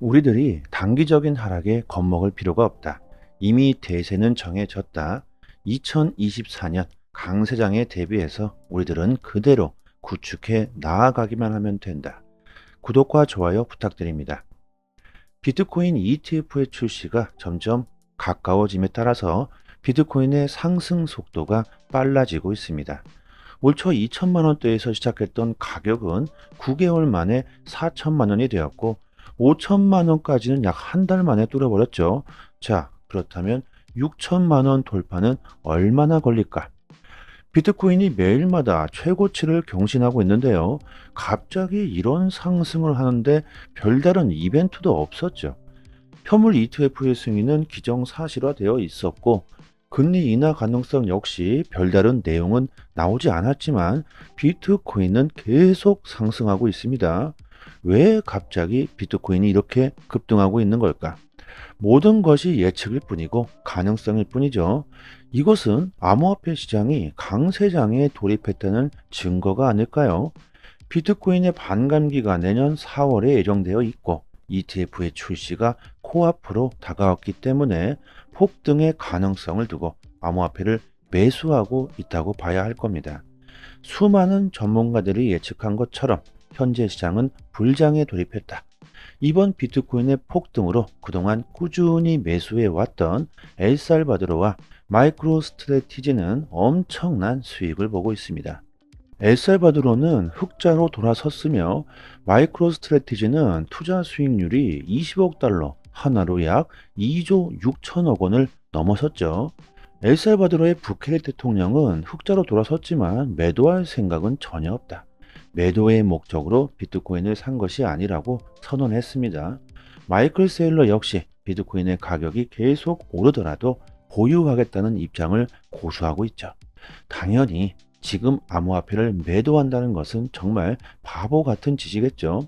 우리들이 단기적인 하락에 겁먹을 필요가 없다. 이미 대세는 정해졌다. 2024년 강세장에 대비해서 우리들은 그대로 구축해 나아가기만 하면 된다. 구독과 좋아요 부탁드립니다. 비트코인 ETF의 출시가 점점 가까워짐에 따라서 비트코인의 상승 속도가 빨라지고 있습니다. 올 초 2천만 원대에서 시작했던 가격은 9개월 만에 4천만 원이 되었고 5천만 원까지는 약 한 달 만에 뚫어버렸죠. 자, 그렇다면 6천만 원 돌파는 얼마나 걸릴까? 비트코인이 매일마다 최고치를 경신하고 있는데요. 갑자기 이런 상승을 하는데 별다른 이벤트도 없었죠. 현물 ETF의 승인은 기정사실화되어 있었고 금리 인하 가능성 역시 별다른 내용은 나오지 않았지만 비트코인은 계속 상승하고 있습니다. 왜 갑자기 비트코인이 이렇게 급등하고 있는 걸까? 모든 것이 예측일 뿐이고 가능성일 뿐이죠. 이것은 암호화폐 시장이 강세장에 돌입했다는 증거가 아닐까요? 비트코인의 반감기가 내년 4월에 예정되어 있고 ETF의 출시가 코앞으로 다가왔기 때문에 폭등의 가능성을 두고 암호화폐를 매수하고 있다고 봐야 할 겁니다. 수많은 전문가들이 예측한 것처럼 현재 시장은 불장에 돌입했다. 이번 비트코인의 폭등으로 그동안 꾸준히 매수해 왔던 엘살바도르와 마이크로 스트래티지는 엄청난 수익을 보고 있습니다. 엘살바도르는 흑자로 돌아섰으며 마이크로 스트래티지는 투자 수익률이 20억 달러, 하나로 약 2조 6천억 원을 넘어섰죠. 엘살바도르의 부케레 대통령은 흑자로 돌아섰지만 매도할 생각은 전혀 없다. 매도의 목적으로 비트코인을 산 것이 아니라고 선언했습니다. 마이클 세일러 역시 비트코인의 가격이 계속 오르더라도 보유하겠다는 입장을 고수하고 있죠. 당연히 지금 암호화폐를 매도한다는 것은 정말 바보 같은 짓이겠죠.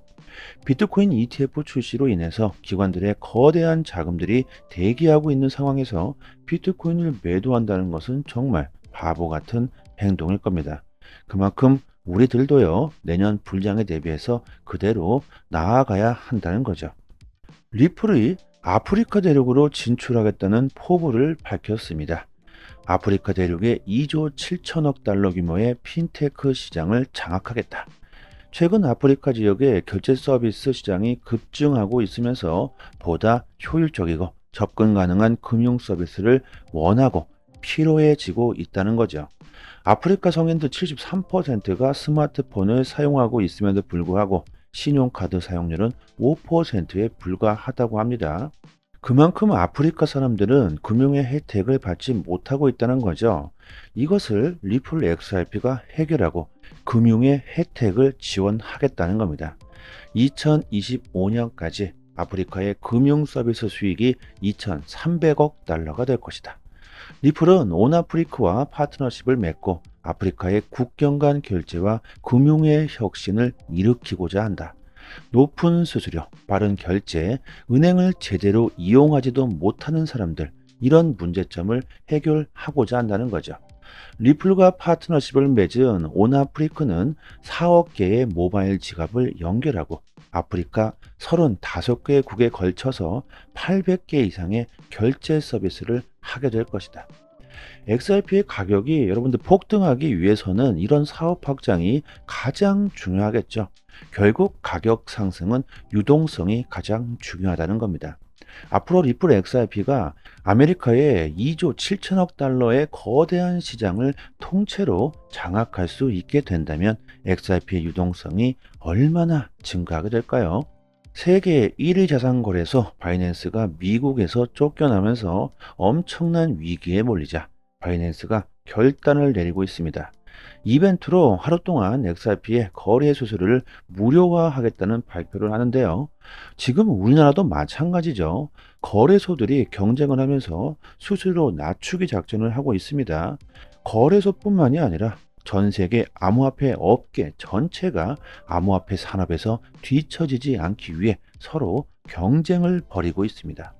비트코인 ETF 출시로 인해서 기관들의 거대한 자금들이 대기하고 있는 상황에서 비트코인을 매도한다는 것은 정말 바보 같은 행동일 겁니다. 그만큼 우리들도요, 내년 불장에 대비해서 그대로 나아가야 한다는 거죠. 리플이 아프리카 대륙으로 진출하겠다는 포부를 밝혔습니다. 아프리카 대륙의 2조 7천억 달러 규모의 핀테크 시장을 장악하겠다. 최근 아프리카 지역의 결제 서비스 시장이 급증하고 있으면서 보다 효율적이고 접근 가능한 금융 서비스를 원하고 필요해지고 있다는 거죠. 아프리카 성인들 73%가 스마트폰을 사용하고 있음에도 불구하고 신용카드 사용률은 5%에 불과하다고 합니다. 그만큼 아프리카 사람들은 금융의 혜택을 받지 못하고 있다는 거죠. 이것을 리플 XRP가 해결하고 금융의 혜택을 지원하겠다는 겁니다. 2025년까지 아프리카의 금융 서비스 수익이 2,300억 달러가 될 것이다. 리플은 온아프리크와 파트너십을 맺고 아프리카의 국경 간 결제와 금융의 혁신을 일으키고자 한다. 높은 수수료, 빠른 결제, 은행을 제대로 이용하지도 못하는 사람들, 이런 문제점을 해결하고자 한다는 거죠. 리플과 파트너십을 맺은 온아프리크는 4억 개의 모바일 지갑을 연결하고 아프리카 35개국에 걸쳐서 800개 이상의 결제 서비스를 하게 될 것이다. XRP의 가격이 여러분들 폭등하기 위해서는 이런 사업 확장이 가장 중요하겠죠. 결국 가격 상승은 유동성이 가장 중요하다는 겁니다. 앞으로 리플 XRP가 아메리카의 2조 7천억 달러의 거대한 시장을 통째로 장악할 수 있게 된다면 XRP의 유동성이 얼마나 증가하게 될까요? 세계 1위 자산 거래소 바이낸스가 미국에서 쫓겨나면서 엄청난 위기에 몰리자 바이낸스가 결단을 내리고 있습니다. 이벤트로 하루 동안 XRP의 거래 수수료를 무료화하겠다는 발표를 하는데요. 지금 우리나라도 마찬가지죠. 거래소들이 경쟁을 하면서 수수료 낮추기 작전을 하고 있습니다. 거래소뿐만이 아니라 전 세계 암호화폐 업계 전체가 암호화폐 산업에서 뒤처지지 않기 위해 서로 경쟁을 벌이고 있습니다.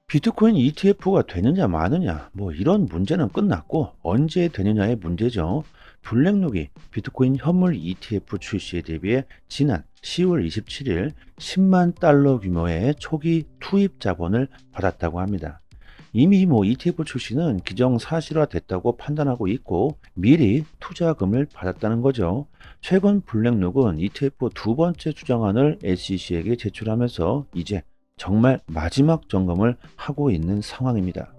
비트코인 ETF가 되느냐 마느냐 뭐 이런 문제는 끝났고 언제 되느냐의 문제죠. 블랙록이 비트코인 현물 ETF 출시에 대비해 지난 10월 27일 10만 달러 규모의 초기 투입 자본을 받았다고 합니다. 이미 ETF 출시는 기정사실화됐다고 판단하고 있고 미리 투자금을 받았다는 거죠. 최근 블랙록은 ETF 두 번째 주장안을 SEC에게 제출하면서 이제 정말 마지막 점검을 하고 있는 상황입니다.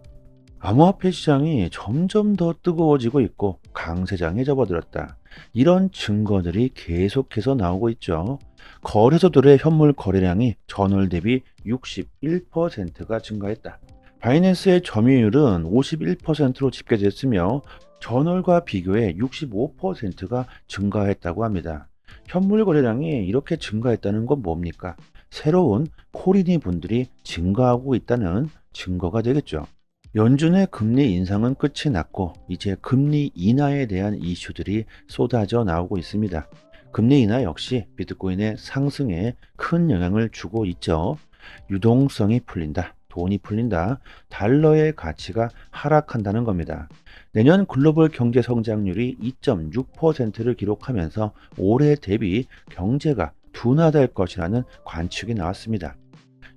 암호화폐 시장이 점점 더 뜨거워지고 있고 강세장에 접어들었다. 이런 증거들이 계속해서 나오고 있죠. 거래소들의 현물 거래량이 전월 대비 61%가 증가했다. 바이낸스의 점유율은 51%로 집계됐으며 전월과 비교해 65%가 증가했다고 합니다. 현물 거래량이 이렇게 증가했다는 건 뭡니까? 새로운 코리니 분들이 증가하고 있다는 증거가 되겠죠. 연준의 금리 인상은 끝이 났고 이제 금리 인하에 대한 이슈들이 쏟아져 나오고 있습니다. 금리 인하 역시 비트코인의 상승에 큰 영향을 주고 있죠. 유동성이 풀린다. 돈이 풀린다. 달러의 가치가 하락한다는 겁니다. 내년 글로벌 경제 성장률이 2.6%를 기록하면서 올해 대비 경제가 둔화될 것이라는 관측이 나왔습니다.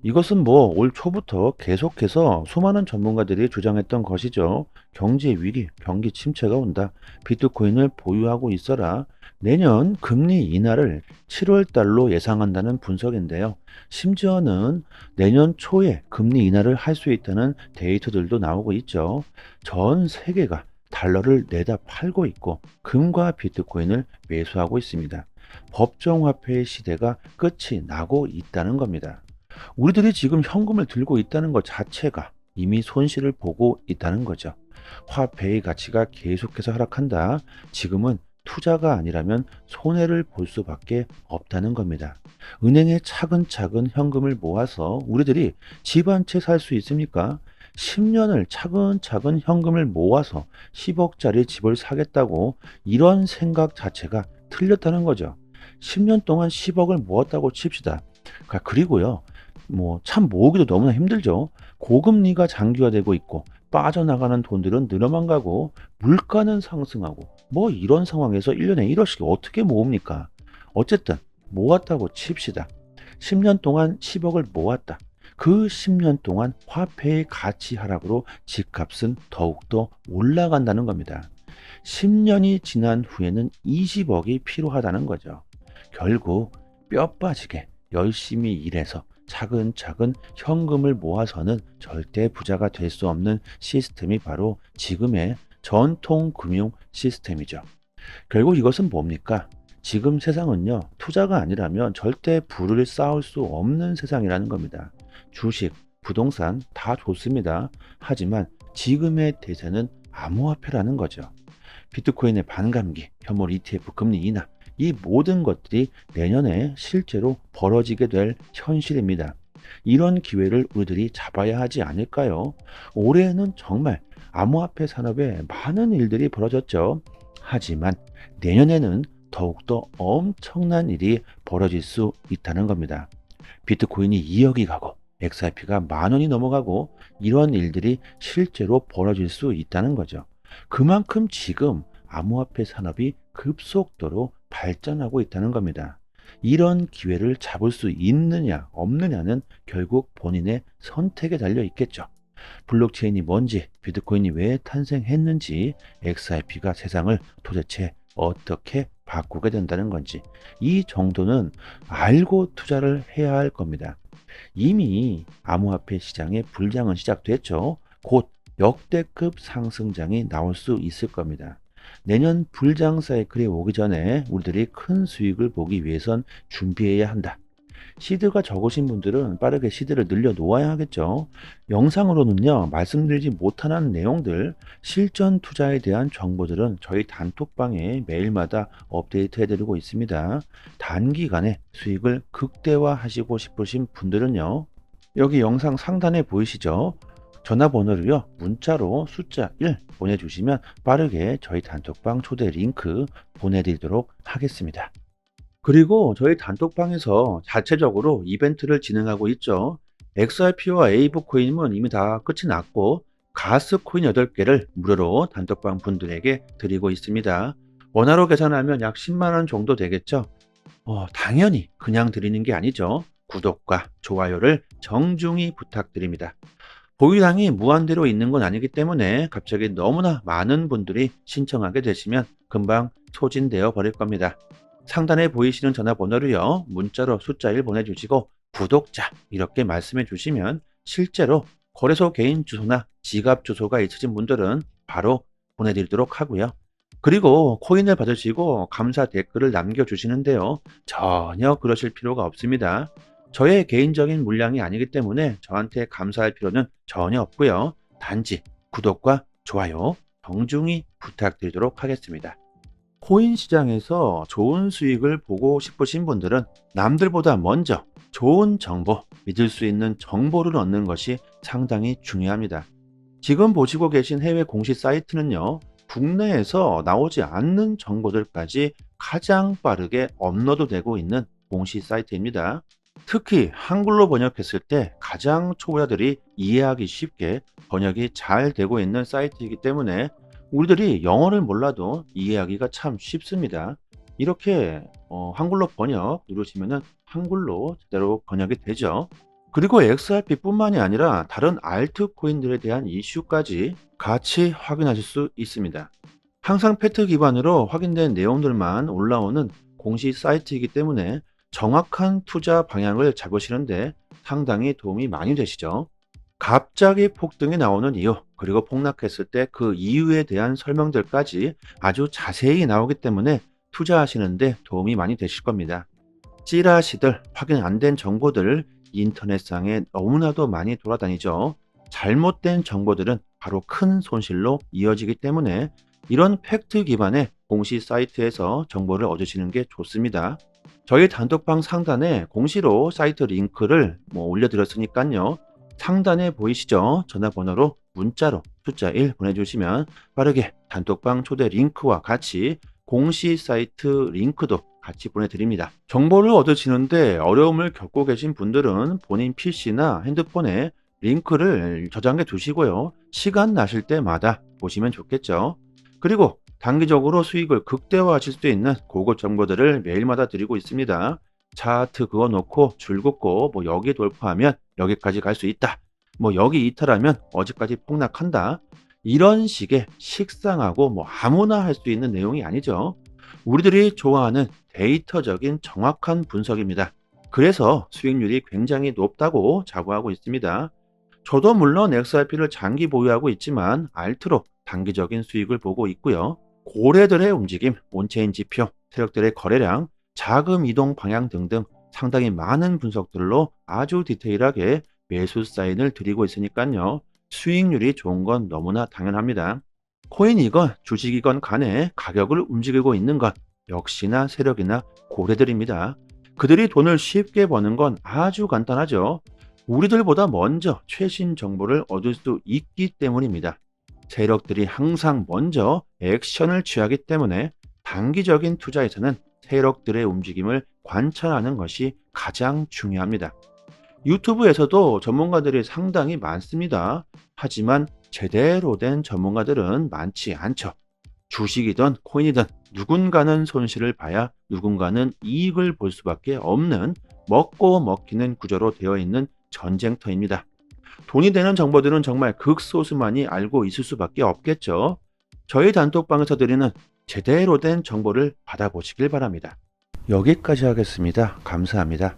이것은 뭐 올 초부터 계속해서 수많은 전문가들이 주장했던 것이죠. 경제 위기, 경기 침체가 온다. 비트코인을 보유하고 있어라. 내년 금리 인하를 7월 달로 예상한다는 분석인데요. 심지어는 내년 초에 금리 인하를 할 수 있다는 데이터들도 나오고 있죠. 전 세계가 달러를 내다 팔고 있고 금과 비트코인을 매수하고 있습니다. 법정화폐의 시대가 끝이 나고 있다는 겁니다. 우리들이 지금 현금을 들고 있다는 것 자체가 이미 손실을 보고 있다는 거죠. 화폐의 가치가 계속해서 하락한다. 지금은 투자가 아니라면 손해를 볼 수밖에 없다는 겁니다. 은행에 차근차근 현금을 모아서 우리들이 집 한 채 살 수 있습니까? 10년을 차근차근 현금을 모아서 10억짜리 집을 사겠다고 이런 생각 자체가 틀렸다는 거죠. 10년 동안 10억을 모았다고 칩시다. 그리고요. 뭐 참 모으기도 너무나 힘들죠. 고금리가 장기화되고 있고 빠져나가는 돈들은 늘어만 가고 물가는 상승하고 뭐 이런 상황에서 1년에 1억씩 어떻게 모읍니까? 어쨌든 모았다고 칩시다. 10년 동안 10억을 모았다. 그 10년 동안 화폐의 가치 하락으로 집값은 더욱더 올라간다는 겁니다. 10년이 지난 후에는 20억이 필요하다는 거죠. 결국 뼈 빠지게 열심히 일해서 차근차근 현금을 모아서는 절대 부자가 될 수 없는 시스템이 바로 지금의 전통 금융 시스템이죠. 결국 이것은 뭡니까? 지금 세상은요, 투자가 아니라면 절대 부를 쌓을 수 없는 세상이라는 겁니다. 주식, 부동산 다 좋습니다. 하지만 지금의 대세는 암호화폐라는 거죠. 비트코인의 반감기, 현물 ETF 금리 인하, 이 모든 것들이 내년에 실제로 벌어지게 될 현실입니다. 이런 기회를 우리들이 잡아야 하지 않을까요? 올해는 정말 암호화폐 산업에 많은 일들이 벌어졌죠. 하지만 내년에는 더욱더 엄청난 일이 벌어질 수 있다는 겁니다. 비트코인이 2억이 가고 XRP가 10,000원이 넘어가고 이런 일들이 실제로 벌어질 수 있다는 거죠. 그만큼 지금 암호화폐 산업이 급속도로 발전하고 있다는 겁니다. 이런 기회를 잡을 수 있느냐 없느냐는 결국 본인의 선택에 달려 있겠죠. 블록체인이 뭔지, 비트코인이 왜 탄생했는지, XRP가 세상을 도대체 어떻게 바꾸게 된다는 건지 이 정도는 알고 투자를 해야 할 겁니다. 이미 암호화폐 시장의 불장은 시작됐죠. 곧 역대급 상승장이 나올 수 있을 겁니다. 내년 불장 사이클이 오기 전에 우리들이 큰 수익을 보기 위해선 준비해야 한다. 시드가 적으신 분들은 빠르게 시드를 늘려 놓아야 하겠죠. 영상으로는요, 말씀드리지 못하는 내용들, 실전 투자에 대한 정보들은 저희 단톡방에 매일마다 업데이트 해드리고 있습니다. 단기간에 수익을 극대화하시고 싶으신 분들은요, 여기 영상 상단에 보이시죠? 전화번호를요, 문자로 숫자 1 보내주시면 빠르게 저희 단톡방 초대 링크 보내드리도록 하겠습니다. 그리고 저희 단톡방에서 자체적으로 이벤트를 진행하고 있죠. XRP와 에이브 코인은 이미 다 끝이 났고 가스 코인 8개를 무료로 단톡방 분들에게 드리고 있습니다. 원화로 계산하면 약 10만 원 정도 되겠죠? 당연히 그냥 드리는 게 아니죠. 구독과 좋아요를 정중히 부탁드립니다. 보유량이 무한대로 있는 건 아니기 때문에 갑자기 너무나 많은 분들이 신청하게 되시면 금방 소진되어 버릴 겁니다. 상단에 보이시는 전화번호로요, 문자로 숫자 1 보내주시고 구독자 이렇게 말씀해 주시면 실제로 거래소 개인 주소나 지갑 주소가 있으신 분들은 바로 보내드리도록 하고요. 그리고 코인을 받으시고 감사 댓글을 남겨주시는데요. 전혀 그러실 필요가 없습니다. 저의 개인적인 물량이 아니기 때문에 저한테 감사할 필요는 전혀 없고요. 단지 구독과 좋아요 정중히 부탁드리도록 하겠습니다. 코인 시장에서 좋은 수익을 보고 싶으신 분들은 남들보다 먼저 좋은 정보, 믿을 수 있는 정보를 얻는 것이 상당히 중요합니다. 지금 보시고 계신 해외 공시 사이트는요, 국내에서 나오지 않는 정보들까지 가장 빠르게 업로드되고 있는 공시 사이트입니다. 특히 한글로 번역했을 때 가장 초보자들이 이해하기 쉽게 번역이 잘 되고 있는 사이트이기 때문에 우리들이 영어를 몰라도 이해하기가 참 쉽습니다. 이렇게 한글로 번역 누르시면은 한글로 제대로 번역이 되죠. 그리고 XRP뿐만이 아니라 다른 알트코인들에 대한 이슈까지 같이 확인하실 수 있습니다. 항상 팩트 기반으로 확인된 내용들만 올라오는 공시 사이트이기 때문에 정확한 투자 방향을 잡으시는데 상당히 도움이 많이 되시죠. 갑자기 폭등이 나오는 이유, 그리고 폭락했을 때 그 이유에 대한 설명들까지 아주 자세히 나오기 때문에 투자하시는데 도움이 많이 되실 겁니다. 찌라시들, 확인 안 된 정보들 인터넷상에 너무나도 많이 돌아다니죠. 잘못된 정보들은 바로 큰 손실로 이어지기 때문에 이런 팩트 기반의 공시 사이트에서 정보를 얻으시는 게 좋습니다. 저희 단톡방 상단에 공시로 사이트 링크를 올려드렸으니까요. 상단에 보이시죠? 전화번호로 문자로 숫자 1 보내주시면 빠르게 단톡방 초대 링크와 같이 공시 사이트 링크도 같이 보내드립니다. 정보를 얻으시는데 어려움을 겪고 계신 분들은 본인 PC나 핸드폰에 링크를 저장해 두시고요. 시간 나실 때마다 보시면 좋겠죠. 그리고 단기적으로 수익을 극대화하실 수 있는 고급 정보들을 매일마다 드리고 있습니다. 차트 그어놓고 줄 긋고 여기 돌파하면 여기까지 갈 수 있다. 여기 이탈하면 어디까지 폭락한다. 이런 식의 식상하고 아무나 할 수 있는 내용이 아니죠. 우리들이 좋아하는 데이터적인 정확한 분석입니다. 그래서 수익률이 굉장히 높다고 자부하고 있습니다. 저도 물론 XRP를 장기 보유하고 있지만 알트로 단기적인 수익을 보고 있고요. 고래들의 움직임, 온체인 지표, 세력들의 거래량, 자금 이동 방향 등등 상당히 많은 분석들로 아주 디테일하게 매수 사인을 드리고 있으니까요. 수익률이 좋은 건 너무나 당연합니다. 코인이건 주식이건 간에 가격을 움직이고 있는 것 역시나 세력이나 고래들입니다. 그들이 돈을 쉽게 버는 건 아주 간단하죠. 우리들보다 먼저 최신 정보를 얻을 수 있기 때문입니다. 세력들이 항상 먼저 액션을 취하기 때문에 단기적인 투자에서는 세력들의 움직임을 관찰하는 것이 가장 중요합니다. 유튜브에서도 전문가들이 상당히 많습니다. 하지만 제대로 된 전문가들은 많지 않죠. 주식이든 코인이든 누군가는 손실을 봐야 누군가는 이익을 볼 수밖에 없는 먹고 먹히는 구조로 되어 있는 전쟁터입니다. 돈이 되는 정보들은 정말 극소수만이 알고 있을 수밖에 없겠죠. 저희 단톡방에서 드리는 제대로 된 정보를 받아보시길 바랍니다. 여기까지 하겠습니다. 감사합니다.